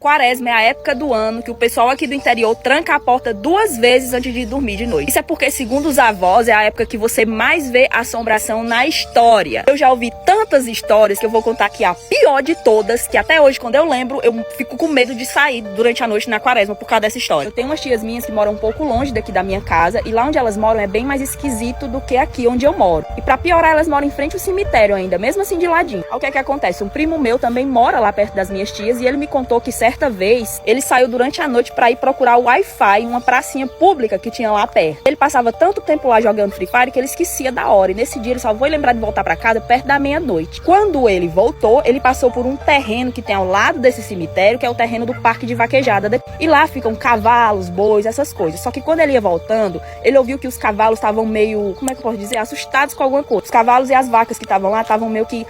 Quaresma é a época do ano que o pessoal aqui do interior tranca a porta 2 vezes antes de dormir de noite. Isso é porque, segundo os avós, é a época que você mais vê assombração na história. Eu já ouvi tantas histórias que eu vou contar aqui a pior de todas, que até hoje, quando eu lembro, eu fico com medo de sair durante a noite na Quaresma por causa dessa história. Eu tenho umas tias minhas que moram um pouco longe daqui da minha casa, e lá onde elas moram é bem mais esquisito do que aqui onde eu moro. E pra piorar, elas moram em frente ao cemitério ainda, mesmo assim de ladinho. O que é que acontece? Um primo meu também mora lá perto das minhas tias, e ele me contou que certa vez ele saiu durante a noite pra ir procurar o Wi-Fi em uma pracinha pública que tinha lá perto. Ele passava tanto tempo lá jogando Free Fire que ele esquecia da hora, e nesse dia ele só foi lembrar de voltar pra casa perto da meia-noite. Quando ele voltou, ele passou por um terreno que tem ao lado desse cemitério, que é o terreno do parque de vaquejada, e lá ficam cavalos, bois, essas coisas. Só que quando ele ia voltando, ele ouviu que os cavalos estavam meio, como é que eu posso dizer, assustados com alguma coisa. Os cavalos e as vacas que estavam lá estavam meio que,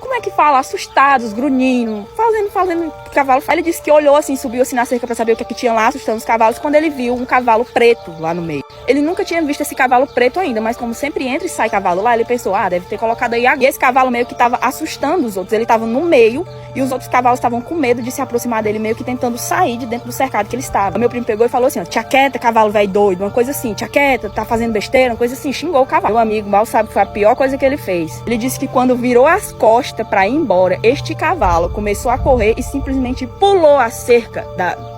como é que fala? Assustados, grunhindo, fazendo cavalo. Ele disse que olhou assim, subiu assim na cerca pra saber o que é que tinha lá, assustando os cavalos, quando ele viu um cavalo preto lá no meio. Ele nunca tinha visto esse cavalo preto ainda, mas como sempre entra e sai cavalo lá, ele pensou, deve ter colocado aí. E esse cavalo meio que tava assustando os outros, ele tava no meio, e os outros cavalos estavam com medo de se aproximar dele, meio que tentando sair de dentro do cercado que ele estava. Meu primo pegou e falou assim, ó, tia quieta, cavalo velho doido, uma coisa assim, tia quieta, tá fazendo besteira, uma coisa assim, xingou o cavalo. Meu amigo mal sabe que foi a pior coisa que ele fez. Ele disse que quando virou as costas pra ir embora, este cavalo começou a correr e simplesmente pulou a cerca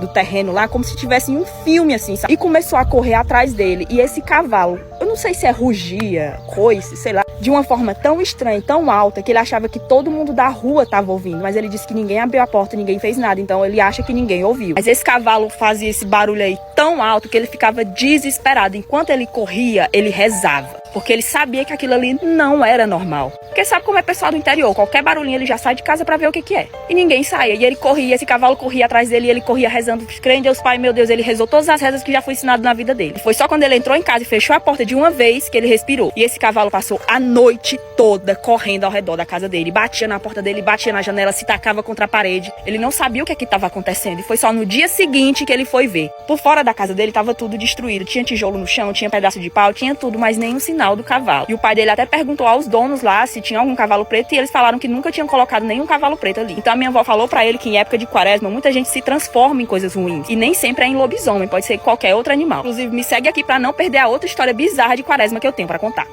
do terreno lá, como se tivesse um filme assim, sabe? E começou a correr atrás dele. E esse cavalo, eu não sei se é rugia, coice, sei lá, de uma forma tão estranha, tão alta, que ele achava que todo mundo da rua tava ouvindo. Mas ele disse que ninguém abriu a porta, ninguém fez nada, então ele acha que ninguém ouviu. Mas esse cavalo fazia esse barulho aí tão alto que ele ficava desesperado. Enquanto ele corria, ele rezava, porque ele sabia que aquilo ali não era normal. Porque sabe como é pessoal do interior, qualquer barulhinho ele já sai de casa pra ver o que é. E ninguém saía, e ele corria, esse cavalo corria atrás dele, e ele corria rezando, crê em Deus Pai, meu Deus, ele rezou todas as rezas que já foi ensinado na vida dele. Foi só quando ele entrou em casa e fechou a porta de uma vez que ele respirou. E esse cavalo passou a noite toda correndo ao redor da casa dele, batia na porta dele, batia na janela, se tacava contra a parede. Ele não sabia o que estava acontecendo, e foi só no dia seguinte que ele foi ver. Por fora da casa dele estava tudo destruído, tinha tijolo no chão, tinha pedaço de pau, tinha tudo, mas nenhum sinal do cavalo. E o pai dele até perguntou aos donos lá se tinha algum cavalo preto, e eles falaram que nunca tinham colocado nenhum cavalo preto ali. Então a minha avó falou pra ele que em época de Quaresma muita gente se transforma em coisas ruins, e nem sempre é em lobisomem, pode ser qualquer outro animal. Inclusive me segue aqui pra não perder a outra história bizarra de Quaresma que eu tenho pra contar.